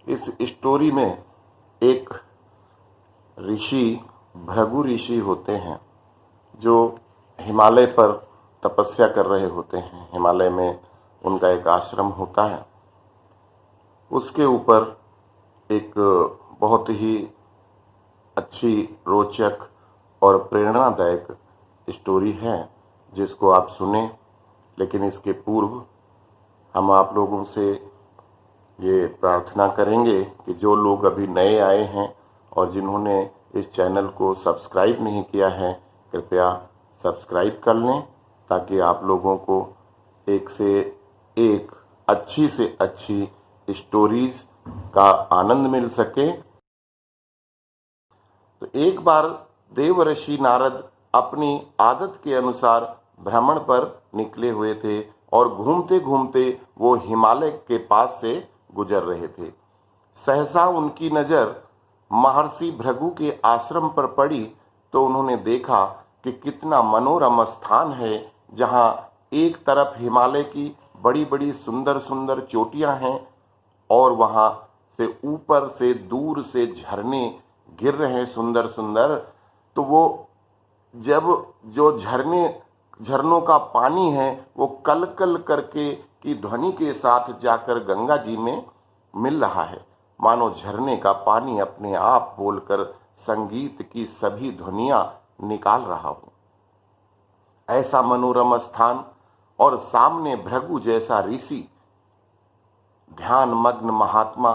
इस स्टोरी में एक ऋषि भृगु ऋषि होते हैं जो हिमालय पर तपस्या कर रहे होते हैं। हिमालय में उनका एक आश्रम होता है। उसके ऊपर एक बहुत ही अच्छी, रोचक और प्रेरणादायक स्टोरी है जिसको आप सुने। लेकिन इसके पूर्व हम आप लोगों से ये प्रार्थना करेंगे कि जो लोग अभी नए आए हैं और जिन्होंने इस चैनल को सब्सक्राइब नहीं किया है, कृपया सब्सक्राइब कर लें ताकि आप लोगों को एक से एक अच्छी से अच्छी स्टोरीज का आनंद मिल सके। तो एक बार देवर्षि नारद अपनी आदत के अनुसार भ्रमण पर निकले हुए थे और घूमते घूमते वो हिमालय के पास से गुजर रहे थे। सहसा उनकी नजर महर्षि भृगु के आश्रम पर पड़ी तो उन्होंने देखा कि कितना मनोरम स्थान है, जहां एक तरफ हिमालय की बड़ी बड़ी सुंदर सुंदर चोटियां हैं और वहां से ऊपर से दूर से झरने गिर रहे हैं सुंदर सुंदर। तो वो जब जो झरनों का पानी है वो कल कल करके की ध्वनि के साथ जाकर गंगा जी में मिल रहा है, मानो झरने का पानी अपने आप बोलकर संगीत की सभी ध्वनियां निकाल रहा हो। ऐसा मनोरम स्थान और सामने भृगु जैसा ऋषि, ध्यान मग्न महात्मा,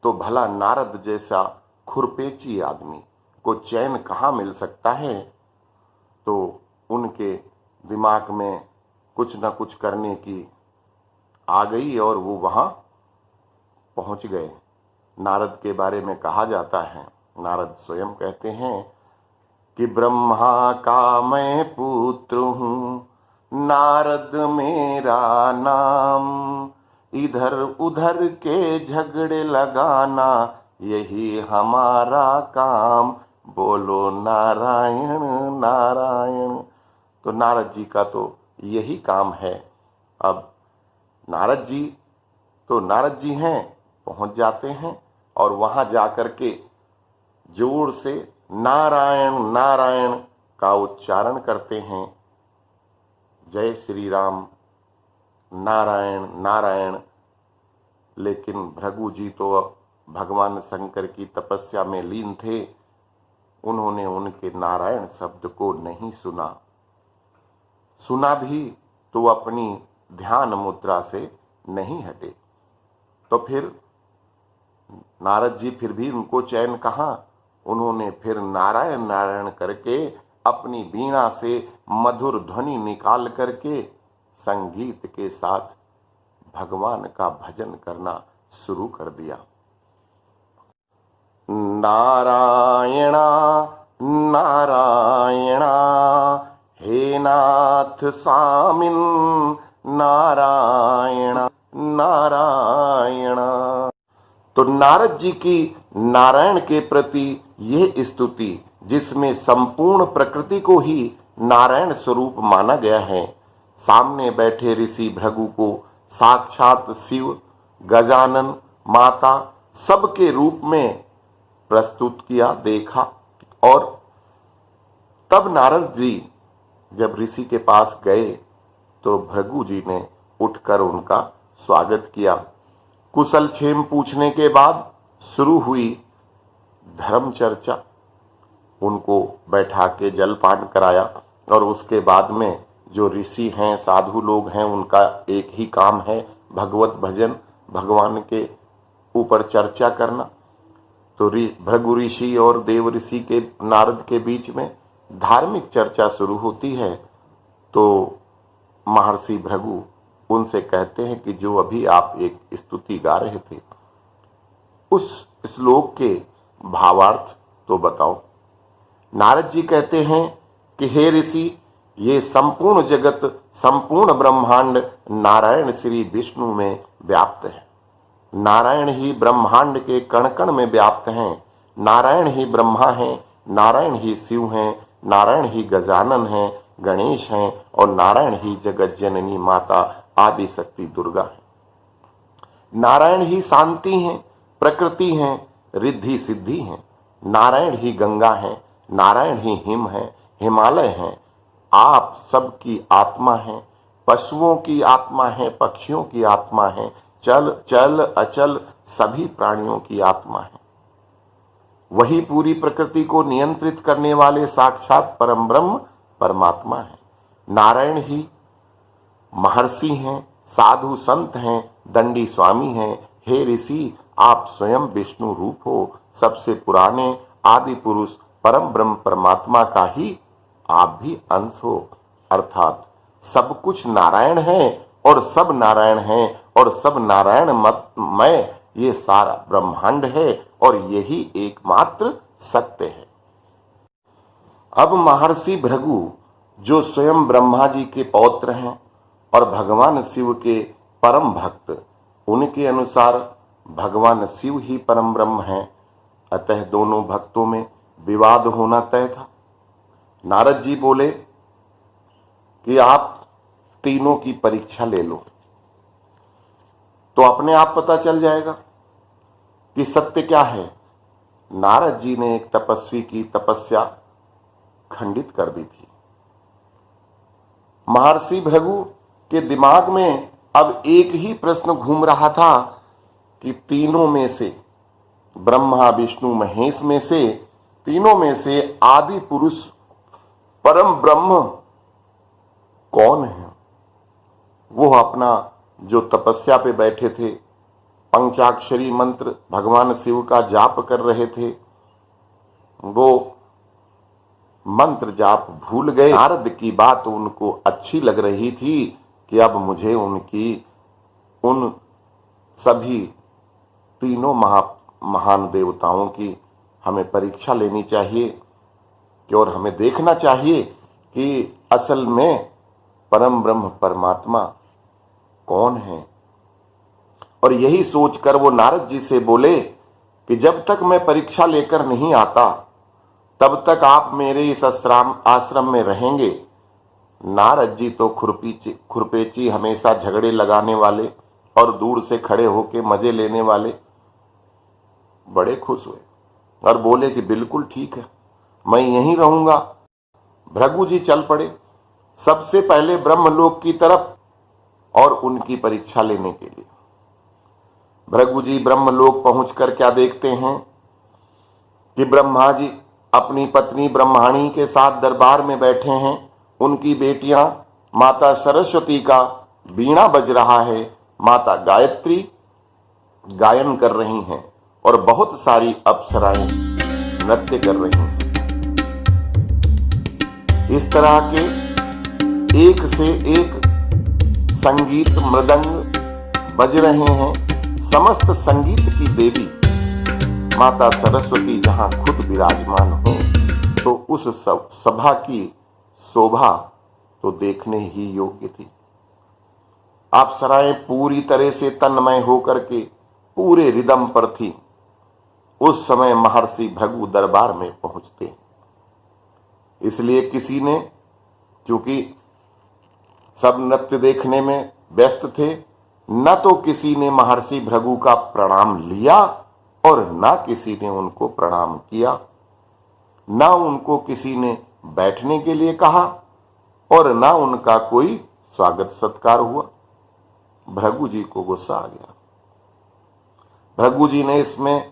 तो भला नारद जैसा खुरपेची आदमी को चैन कहाँ मिल सकता है। तो उनके दिमाग में कुछ न कुछ करने की आ गई और वो वहां पहुंच गए। नारद के बारे में कहा जाता है, नारद स्वयं कहते हैं कि ब्रह्मा का मैं पुत्र हूँ, नारद मेरा नाम, इधर उधर के झगड़े लगाना यही हमारा काम, बोलो नारायण नारायण। तो नारद जी का तो यही काम है। अब नारद जी हैं, पहुंच जाते हैं और वहां जाकर के जोर से नारायण नारायण का उच्चारण करते हैं। जय श्री राम, नारायण नारायण। लेकिन भृगु जी तो भगवान शंकर की तपस्या में लीन थे, उन्होंने उनके नारायण शब्द को नहीं सुना भी तो अपनी ध्यान मुद्रा से नहीं हटे। तो फिर नारद जी फिर भी उनको चैन कहाँ, उन्होंने फिर नारायण नारायण करके अपनी वीणा से मधुर ध्वनि निकाल करके संगीत के साथ भगवान का भजन करना शुरू कर दिया। नारायणा नारायणा हे नाथ स्वामिन, नारायण नारायण। तो नारद जी की नारायण के प्रति यह स्तुति, जिसमें संपूर्ण प्रकृति को ही नारायण स्वरूप माना गया है, सामने बैठे ऋषि भृगु को साक्षात शिव, गजानन, माता सबके रूप में प्रस्तुत किया, देखा। और तब नारद जी जब ऋषि के पास गए तो भृगु जी ने उठकर उनका स्वागत किया। कुशल क्षेम पूछने के बाद शुरू हुई धर्म चर्चा। उनको बैठा के जलपान कराया और उसके बाद में जो ऋषि हैं, साधु लोग हैं, उनका एक ही काम है भगवत भजन, भगवान के ऊपर चर्चा करना। तो भृगु ऋषि और देव ऋषि के नारद के बीच में धार्मिक चर्चा शुरू होती है। तो महर्षि भृगु उनसे कहते हैं कि जो अभी आप एक स्तुति गा रहे थे, उस श्लोक के भावार्थ तो बताओ। नारद जी कहते हैं कि हे ऋषि, ये संपूर्ण जगत, संपूर्ण ब्रह्मांड नारायण श्री विष्णु में व्याप्त है। नारायण ही ब्रह्मांड के कण कण में व्याप्त हैं। नारायण ही ब्रह्मा हैं, नारायण ही शिव हैं, नारायण ही गजानन हैं, गणेश हैं और नारायण ही जगत जननी माता आदि शक्ति दुर्गा है। नारायण ही शांति हैं, प्रकृति है, रिद्धि सिद्धि है, नारायण ही गंगा है, नारायण ही हिम है, हिमालय है, आप सबकी आत्मा है, पशुओं की आत्मा है, पक्षियों की आत्मा है, चल चल अचल सभी प्राणियों की आत्मा है। वही पूरी प्रकृति को नियंत्रित करने वाले साक्षात परम ब्रह्म परमात्मा है। नारायण ही महर्षि हैं, साधु संत हैं, दंडी स्वामी हैं। हे ऋषि, आप स्वयं विष्णु रूप हो, सबसे पुराने आदि पुरुष परम ब्रह्म परमात्मा का ही आप भी अंश हो। अर्थात सब कुछ नारायण है और सब नारायण है और सब नारायण मत ये सारा ब्रह्मांड है और यही एकमात्र सत्य है। अब महर्षि भृगु जो स्वयं ब्रह्मा जी के पौत्र हैं और भगवान शिव के परम भक्त, उनके अनुसार भगवान शिव ही परम ब्रह्म हैं। अतः दोनों भक्तों में विवाद होना तय था। नारद जी बोले कि आप तीनों की परीक्षा ले लो तो अपने आप पता चल जाएगा कि सत्य क्या है। नारद जी ने एक तपस्वी की तपस्या खंडित कर दी थी। महर्षि भृगु के दिमाग में अब एक ही प्रश्न घूम रहा था कि तीनों में से, ब्रह्मा विष्णु महेश में से, तीनों में से आदि पुरुष परम ब्रह्म कौन है। वो अपना जो तपस्या पे बैठे थे, पंचाक्षरी मंत्र भगवान शिव का जाप कर रहे थे, वो मंत्र जाप भूल गए। नारद की बात उनको अच्छी लग रही थी कि अब मुझे उन सभी तीनों महान देवताओं की हमें परीक्षा लेनी चाहिए कि और हमें देखना चाहिए कि असल में परम ब्रह्म परमात्मा कौन है। और यही सोचकर वो नारद जी से बोले कि जब तक मैं परीक्षा लेकर नहीं आता तब तक आप मेरे इस आश्रम में रहेंगे। नारद जी तो खुरपेची हमेशा झगड़े लगाने वाले और दूर से खड़े होके मजे लेने वाले बड़े खुश हुए और बोले कि बिल्कुल ठीक है, मैं यहीं रहूंगा। भृगु जी चल पड़े सबसे पहले ब्रह्मलोक की तरफ और उनकी परीक्षा लेने के लिए। भृगु जी ब्रह्मलोक पहुंचकर क्या देखते हैं कि ब्रह्मा जी अपनी पत्नी ब्रह्माणी के साथ दरबार में बैठे हैं। उनकी बेटियां माता सरस्वती का वीणा बज रहा है, माता गायत्री गायन कर रही हैं और बहुत सारी अप्सराएं नृत्य कर रही हैं। इस तरह के एक से एक संगीत मृदंग बज रहे हैं। समस्त संगीत की देवी माता सरस्वती जहां खुद विराजमान हो तो उस सभा की शोभा तो देखने ही योग्य थी। अप्सराएं पूरी तरह से तन्मय होकर के पूरे रिदम पर थी। उस समय महर्षि भृगु दरबार में पहुंचते, इसलिए किसी ने, चूंकि सब नृत्य देखने में व्यस्त थे, न तो किसी ने महर्षि भृगु का प्रणाम लिया और न किसी ने उनको प्रणाम किया, न उनको किसी ने बैठने के लिए कहा और न उनका कोई स्वागत सत्कार हुआ। भृगु जी को गुस्सा आ गया। भृगु जी ने इसमें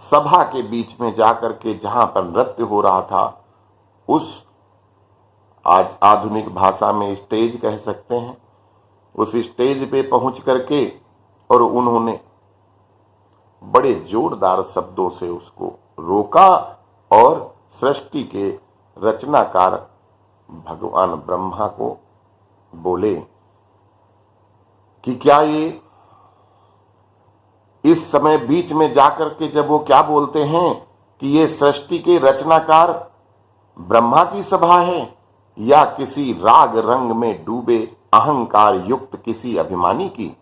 सभा के बीच में जाकर के जहां पर नृत्य हो रहा था, उस आज आधुनिक भाषा में स्टेज कह सकते हैं, उस स्टेज पे पहुंच करके और उन्होंने बड़े जोरदार शब्दों से उसको रोका और सृष्टि के रचनाकार भगवान ब्रह्मा को बोले कि क्या ये इस समय बीच में जाकर के जब वो क्या बोलते हैं कि ये सृष्टि के रचनाकार ब्रह्मा की सभा है या किसी राग रंग में डूबे अहंकार युक्त किसी अभिमानी की।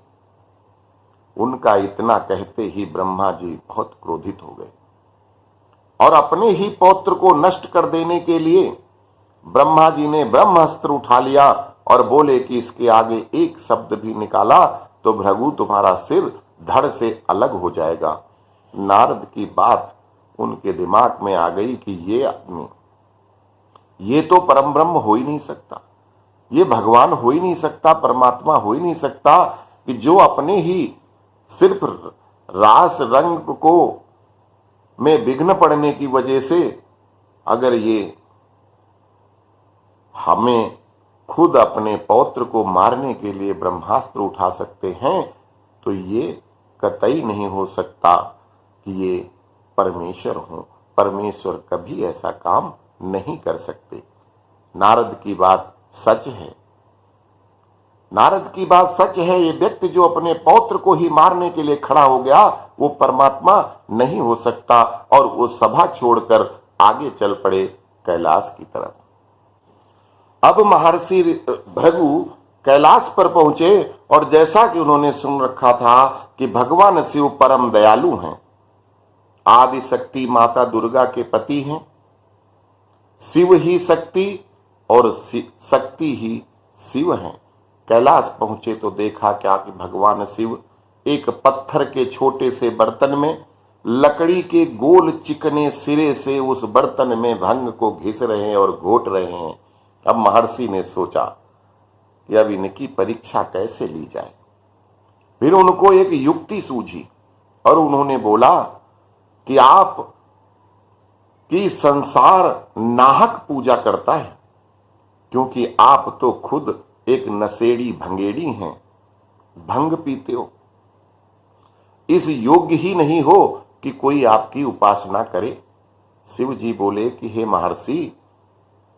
उनका इतना कहते ही ब्रह्मा जी बहुत क्रोधित हो गए और अपने ही पौत्र को नष्ट कर देने के लिए ब्रह्मा जी ने ब्रह्मास्त्र उठा लिया और बोले कि इसके आगे एक शब्द भी निकाला तो भृगु तुम्हारा सिर धड़ से अलग हो जाएगा। नारद की बात उनके दिमाग में आ गई कि ये आदमी, ये तो परम ब्रह्म हो ही नहीं सकता, ये भगवान हो ही नहीं सकता, परमात्मा हो ही नहीं सकता, कि जो अपने ही सिर्फ रास रंग को में विघ्न पड़ने की वजह से अगर ये हमें खुद अपने पौत्र को मारने के लिए ब्रह्मास्त्र उठा सकते हैं, तो ये कतई नहीं हो सकता कि ये परमेश्वर हो। परमेश्वर कभी ऐसा काम नहीं कर सकते। नारद की बात सच है, नारद की बात सच है। ये व्यक्ति जो अपने पौत्र को ही मारने के लिए खड़ा हो गया, वो परमात्मा नहीं हो सकता। और वो सभा छोड़कर आगे चल पड़े कैलाश की तरफ। अब महर्षि भृगु कैलाश पर पहुंचे और जैसा कि उन्होंने सुन रखा था कि भगवान शिव परम दयालु हैं, आदि शक्ति माता दुर्गा के पति हैं, शिव ही शक्ति और शक्ति ही शिव हैं। कैलाश पहुंचे तो देखा क्या कि भगवान शिव एक पत्थर के छोटे से बर्तन में लकड़ी के गोल चिकने सिरे से उस बर्तन में भंग को घिस रहे हैं और घोट रहे हैं। अब महर्षि ने सोचा कि अब इनकी परीक्षा कैसे ली जाए। फिर उनको एक युक्ति सूझी और उन्होंने बोला कि आप की संसार नाहक पूजा करता है, क्योंकि आप तो खुद एक नशेड़ी भंगेड़ी हैं, भंग पीते हो, इस योग्य ही नहीं हो कि कोई आपकी उपासना करे। शिव जी बोले कि हे महर्षि,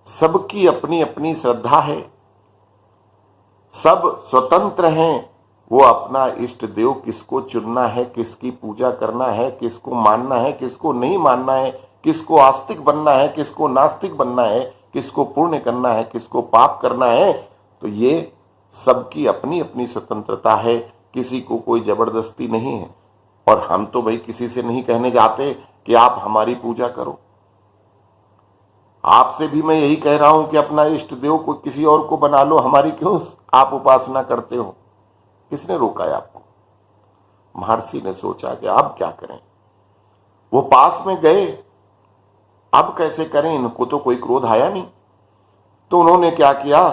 सबकी अपनी अपनी श्रद्धा है, सब स्वतंत्र हैं, वो अपना इष्ट देव किसको चुनना है, किसकी पूजा करना है, किसको मानना है, किसको नहीं मानना है, किसको आस्तिक बनना है, किसको नास्तिक बनना है, किसको पुण्य करना है, किसको पाप करना है, तो ये सबकी अपनी अपनी स्वतंत्रता है, किसी को कोई जबरदस्ती नहीं है। और हम तो भाई किसी से नहीं कहने जाते कि आप हमारी पूजा करो। आपसे भी मैं यही कह रहा हूं कि अपना इष्ट देव को किसी और को बना लो, हमारी क्यों आप उपासना करते हो? किसने रोका है आपको? महर्षि ने सोचा कि अब क्या करें। वो पास में गए, अब कैसे करें, इनको तो कोई क्रोध आया नहीं। तो उन्होंने क्या किया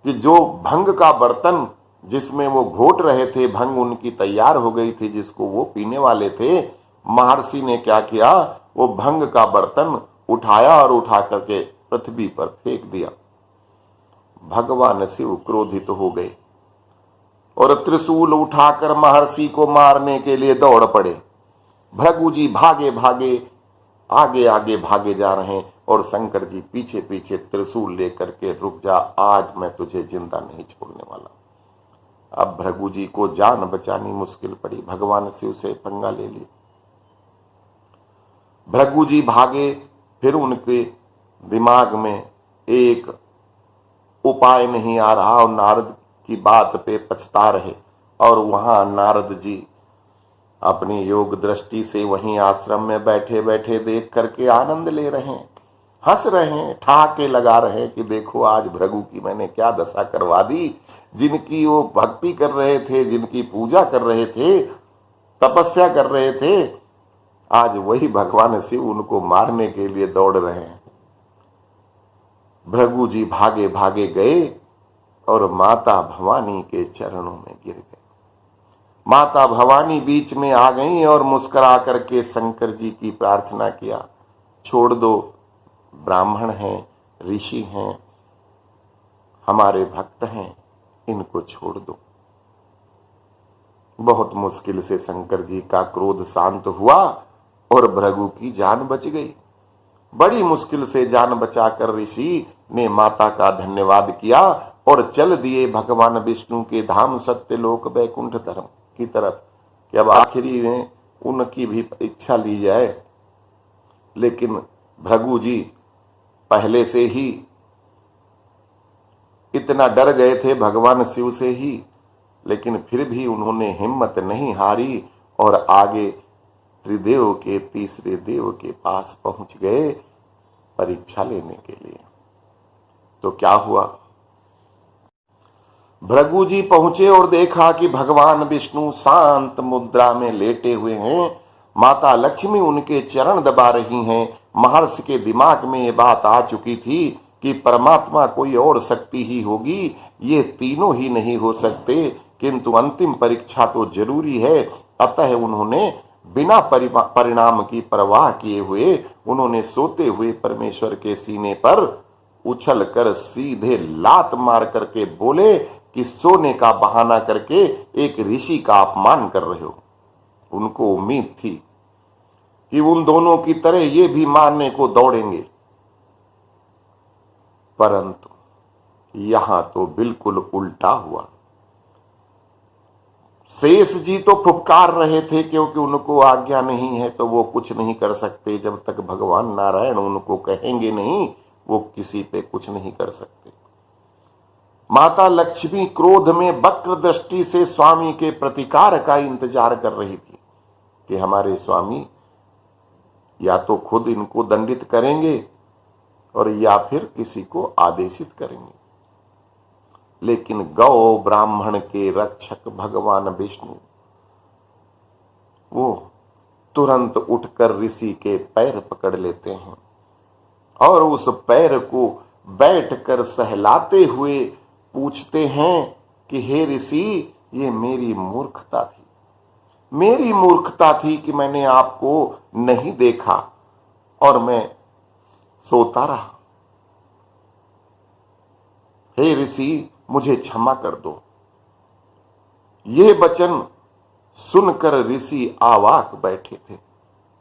कि जो भंग का बर्तन जिसमें वो घोट रहे थे, भंग उनकी तैयार हो गई थी जिसको वो पीने वाले थे, महर्षि ने क्या किया, वो भंग का बर्तन उठाया और उठा करके पृथ्वी पर फेंक दिया। भगवान शिव क्रोधित हो गए और त्रिशूल उठाकर महर्षि को मारने के लिए दौड़ पड़े। भृगु जी भागे भागे आगे आगे भागे जा रहे हैं और शंकर जी पीछे पीछे त्रिशूल लेकर के, रुक जा, आज मैं तुझे जिंदा नहीं छोड़ने वाला। अब भृगु जी को जान बचानी मुश्किल पड़ी, भगवान शिव से पंगा ले लिया। भृगु जी भागे, फिर उनके दिमाग में एक उपाय नहीं आ रहा और नारद की बात पे पछता रहे। और वहां नारद जी अपनी योग दृष्टि से वहीं आश्रम में बैठे बैठे देख करके आनंद ले रहे हैं, हंस रहे हैं, ठहाके लगा रहे हैं कि देखो आज भृगु की मैंने क्या दशा करवा दी। जिनकी वो भक्ति कर रहे थे, जिनकी पूजा कर रहे थे, तपस्या कर रहे थे, आज वही भगवान शिव उनको मारने के लिए दौड़ रहे हैं। भृगु जी भागे भागे गए और माता भवानी के चरणों में गिर गए। माता भवानी बीच में आ गईं और मुस्कुरा करके शंकर जी की प्रार्थना किया, छोड़ दो, ब्राह्मण हैं, ऋषि हैं, हमारे भक्त हैं, इनको छोड़ दो। बहुत मुश्किल से शंकर जी का क्रोध शांत हुआ और भृगु की जान बच गई। बड़ी मुश्किल से जान बचाकर ऋषि ने माता का धन्यवाद किया और चल दिए भगवान विष्णु के धाम सत्यलोक वैकुंठ धर्म की तरफ कि अब आखिरी में उनकी भी इच्छा ली जाए। लेकिन भृगु जी पहले से ही इतना डर गए थे भगवान शिव से ही, लेकिन फिर भी उन्होंने हिम्मत नहीं हारी और आगे त्रिदेव के तीसरे देव के पास पहुंच गए परीक्षा लेने के लिए। तो क्या हुआ, भृगु जी पहुंचे और देखा कि भगवान विष्णु शांत मुद्रा में लेटे हुए हैं माता लक्ष्मी उनके चरण दबा रही हैं। महर्षि के दिमाग में ये बात आ चुकी थी कि परमात्मा कोई और शक्ति ही होगी, ये तीनों ही नहीं हो सकते, किंतु अंतिम परीक्षा तो जरूरी है। अतः उन्होंने बिना परिणाम की परवाह किए हुए उन्होंने सोते हुए परमेश्वर के सीने पर उछल कर सीधे लात मार करके बोले कि सोने का बहाना करके एक ऋषि का अपमान कर रहे हो। उनको उम्मीद थी कि उन दोनों की तरह ये भी मारने को दौड़ेंगे, परंतु यहां तो बिल्कुल उल्टा हुआ। शेष जी तो फुफकार रहे थे, क्योंकि उनको आज्ञा नहीं है तो वो कुछ नहीं कर सकते। जब तक भगवान नारायण उनको कहेंगे नहीं, वो किसी पे कुछ नहीं कर सकते। माता लक्ष्मी क्रोध में वक्र दृष्टि से स्वामी के प्रतिकार का इंतजार कर रही थी कि हमारे स्वामी या तो खुद इनको दंडित करेंगे और या फिर किसी को आदेशित करेंगे। लेकिन गौ ब्राह्मण के रक्षक भगवान विष्णु वो तुरंत उठकर ऋषि के पैर पकड़ लेते हैं और उस पैर को बैठकर सहलाते हुए पूछते हैं कि हे ऋषि, ये मेरी मूर्खता थी, मेरी मूर्खता थी कि मैंने आपको नहीं देखा और मैं सोता रहा। हे ऋषि, मुझे क्षमा कर दो। ये वचन सुनकर ऋषि अवाक बैठे थे।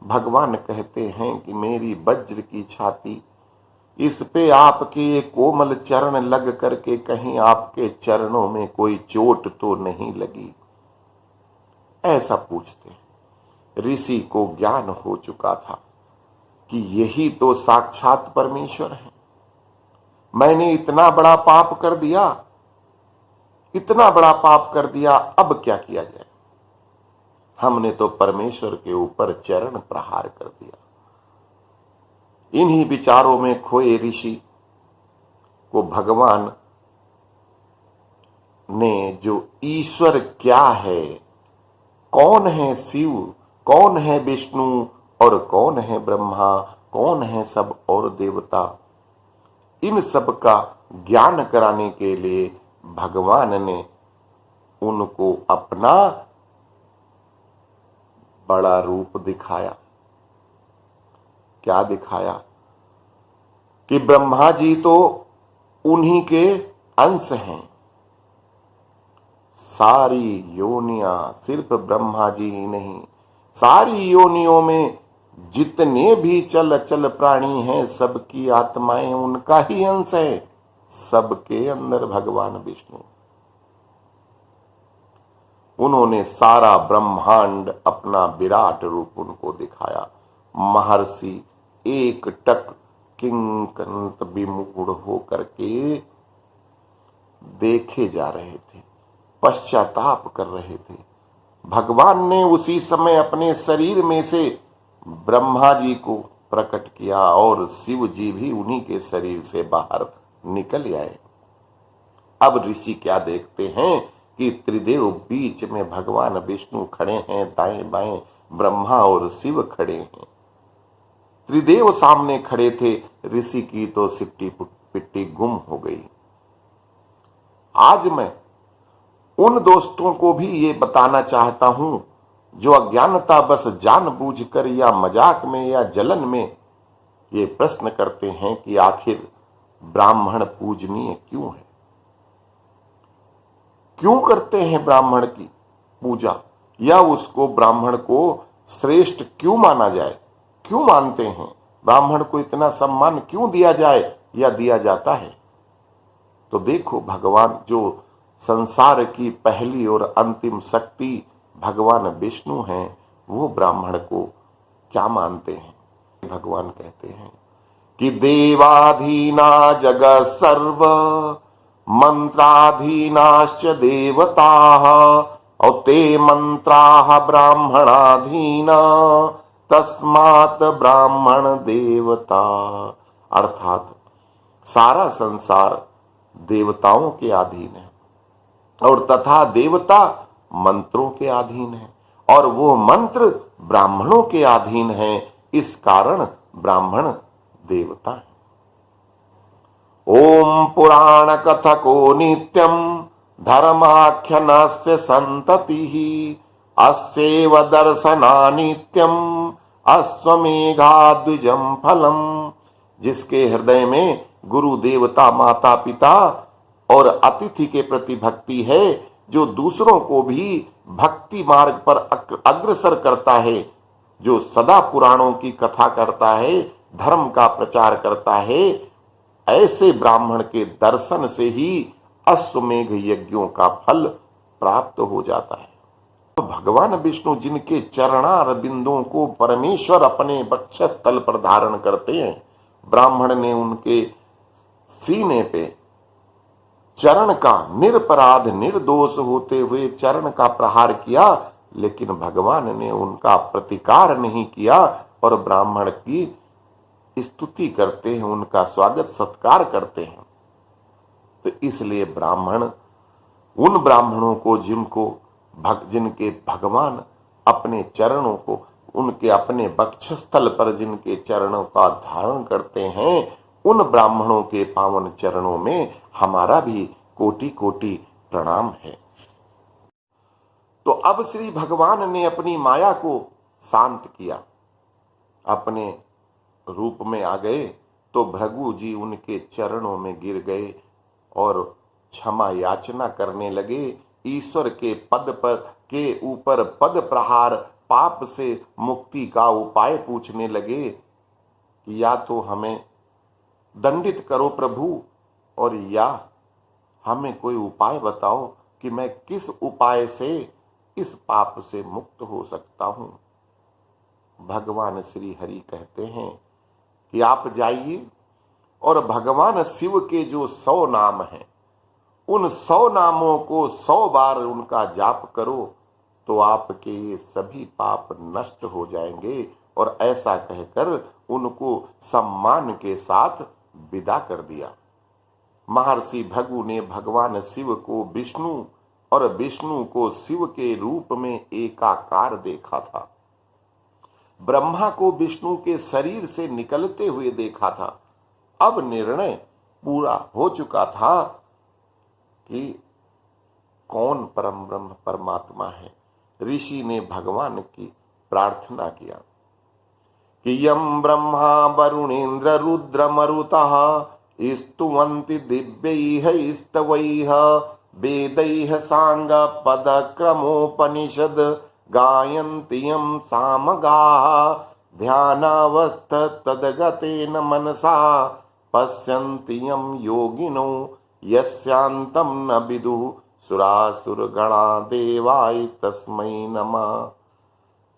भगवान कहते हैं कि मेरी वज्र की छाती, इस पे आपके ये कोमल चरण लग करके कहीं आपके चरणों में कोई चोट तो नहीं लगी, ऐसा पूछते। ऋषि को ज्ञान हो चुका था कि यही तो साक्षात परमेश्वर है। मैंने इतना बड़ा पाप कर दिया, इतना बड़ा पाप कर दिया, अब क्या किया जाए। हमने तो परमेश्वर के ऊपर चरण प्रहार कर दिया। इन्हीं विचारों में खोए ऋषि को भगवान ने जो ईश्वर क्या है, कौन है शिव, कौन है विष्णु और कौन है ब्रह्मा, कौन है सब और देवता, इन सब का ज्ञान कराने के लिए भगवान ने उनको अपना बड़ा रूप दिखाया। क्या दिखाया कि ब्रह्मा जी तो उन्हीं के अंश हैं। सारी योनियां, सिर्फ ब्रह्मा जी ही नहीं, सारी योनियों में जितने भी चल चल प्राणी हैं, सबकी आत्माएं उनका ही अंश है। सबके अंदर भगवान विष्णु। उन्होंने सारा ब्रह्मांड अपना विराट रूप उनको दिखाया। महर्षि एक टक किंकंत विमूढ़ होकर के देखे जा रहे थे, पश्चाताप कर रहे थे। भगवान ने उसी समय अपने शरीर में से ब्रह्मा जी को प्रकट किया और शिव जी भी उन्हीं के शरीर से बाहर निकल आए। अब ऋषि क्या देखते हैं कि त्रिदेव बीच में भगवान विष्णु खड़े हैं, दाएं बाएं ब्रह्मा और शिव खड़े हैं। त्रिदेव सामने खड़े थे। ऋषि की तो सिट्टी पिट्टी गुम हो गई। आज मैं उन दोस्तों को भी ये बताना चाहता हूं जो अज्ञानता बस जानबूझकर या मजाक में या जलन में ये प्रश्न करते हैं कि आखिर ब्राह्मण पूजनीय क्यों है, क्यों करते हैं ब्राह्मण की पूजा, या उसको ब्राह्मण को श्रेष्ठ क्यों माना जाए, क्यों मानते हैं, ब्राह्मण को इतना सम्मान क्यों दिया जाए या दिया जाता है। तो देखो, भगवान जो संसार की पहली और अंतिम शक्ति भगवान विष्णु हैं, वो ब्राह्मण को क्या मानते हैं। भगवान कहते हैं कि देवाधीना जगत सर्व मंत्राधीनाश्च देवताः और ते मंत्राः ब्राह्मणाधीना तस्मात् ब्राह्मण देवता। अर्थात सारा संसार देवताओं के अधीन है और तथा देवता मंत्रों के अधीन है, और वो मंत्र ब्राह्मणों के अधीन हैं, इस कारण ब्राह्मण देवता है। ओम पुराण कथको नित्यम धर्माख्यनस्य संतति अस्यैव दर्शना नित्यम अश्वमेघाद्विजम फलम। जिसके हृदय में गुरु देवता माता पिता और अतिथि के प्रति भक्ति है, जो दूसरों को भी भक्ति मार्ग पर अग्रसर करता है, जो सदा पुराणों की कथा करता है, धर्म का प्रचार करता है, ऐसे ब्राह्मण के दर्शन से ही अश्वमेघ यज्ञों का फल प्राप्त हो जाता है। तो भगवान विष्णु जिनके चरणार बिंदुओं को परमेश्वर अपने वक्षस्थल पर धारण करते हैं, ब्राह्मण ने उनके सीने पे चरण का निरपराध निर्दोष होते हुए चरण का प्रहार किया, लेकिन भगवान ने उनका प्रतिकार नहीं किया और ब्राह्मण की स्तुति करते हैं, उनका स्वागत सत्कार करते हैं। तो इसलिए ब्राह्मण उन ब्राह्मणों को जिनके भगवान अपने चरणों को, उनके अपने वक्षस्थल पर जिनके चरणों का धारण करते हैं, उन ब्राह्मणों के पावन चरणों में हमारा भी कोटि कोटि प्रणाम है। तो अब श्री भगवान ने अपनी माया को शांत किया, अपने रूप में आ गए, तो भृगु जी उनके चरणों में गिर गए और क्षमा याचना करने लगे। ईश्वर के पद पर के ऊपर पद प्रहार, पाप से मुक्ति का उपाय पूछने लगे कि या तो हमें दंडित करो प्रभु, और या हमें कोई उपाय बताओ कि मैं किस उपाय से इस पाप से मुक्त हो सकता हूं। भगवान श्री हरि कहते हैं कि आप जाइए और भगवान शिव के जो 100 नाम हैं, उन 100 नामों को 100 बार उनका जाप करो, तो आपके ये सभी पाप नष्ट हो जाएंगे। और ऐसा कहकर उनको सम्मान के साथ विदा कर दिया। महर्षि भृगु ने भगवान शिव को विष्णु और विष्णु को शिव के रूप में एकाकार देखा था। ब्रह्मा को विष्णु के शरीर से निकलते हुए देखा था। अब निर्णय पूरा हो चुका था कि कौन परम ब्रह्म परमात्मा है। ऋषि ने भगवान की प्रार्थना किया कि यम ब्रह्मा वरुणेन्द्र रुद्र मरुतः स्तुवन्ति दिव्यैः स्तवैः वेदैः सांग पद क्रमोपनिषद गायन्ति यं सामगाः ध्यानावस्थ तद्गतेन मनसा पश्यन्ति यं योगिनो यस्यान्तं न विदुः सुरासुरगणा देवाय तस्मै नमः।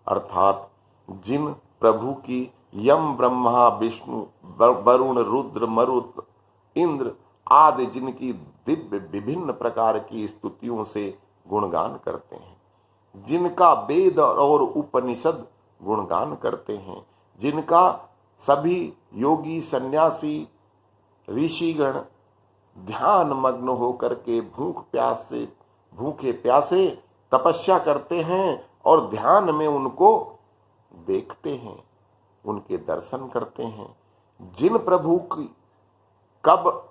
अर्थात जिन प्रभु की यम ब्रह्मा विष्णु वरुण रुद्र मरुत इंद्र आदि जिनकी दिव्य विभिन्न प्रकार की स्तुतियों से गुणगान करते हैं, जिनका वेद और उपनिषद गुणगान करते हैं, जिनका सभी योगी सन्यासी ऋषिगण ध्यान मग्न होकर के भूखे प्यासे तपस्या करते हैं और ध्यान में उनको देखते हैं, उनके दर्शन करते हैं। जिन प्रभु की कब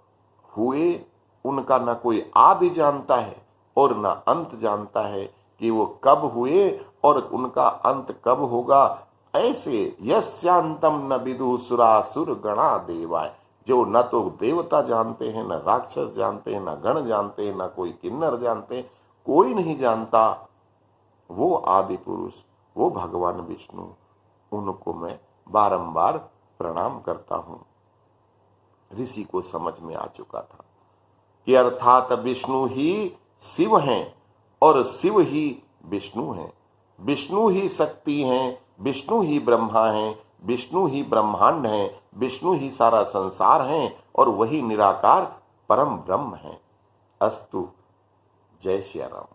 हुए उनका न कोई आदि जानता है और न अंत जानता है कि वो कब हुए और उनका अंत कब होगा। ऐसे यस्यांतम न विदु सुरासुर गणा देवाय, जो न तो देवता जानते हैं, न राक्षस जानते हैं, न गण जानते हैं, न कोई किन्नर जानते हैं, कोई नहीं जानता। वो आदि पुरुष, वो भगवान विष्णु, उनको मैं बारंबार प्रणाम करता हूं। ऋषि को समझ में आ चुका था कि अर्थात विष्णु ही शिव हैं और शिव ही विष्णु हैं। विष्णु ही शक्ति हैं, विष्णु ही ब्रह्मा हैं, विष्णु ही ब्रह्मांड हैं, विष्णु ही सारा संसार हैं और वही निराकार परम ब्रह्म हैं। अस्तु। जय श्री राम।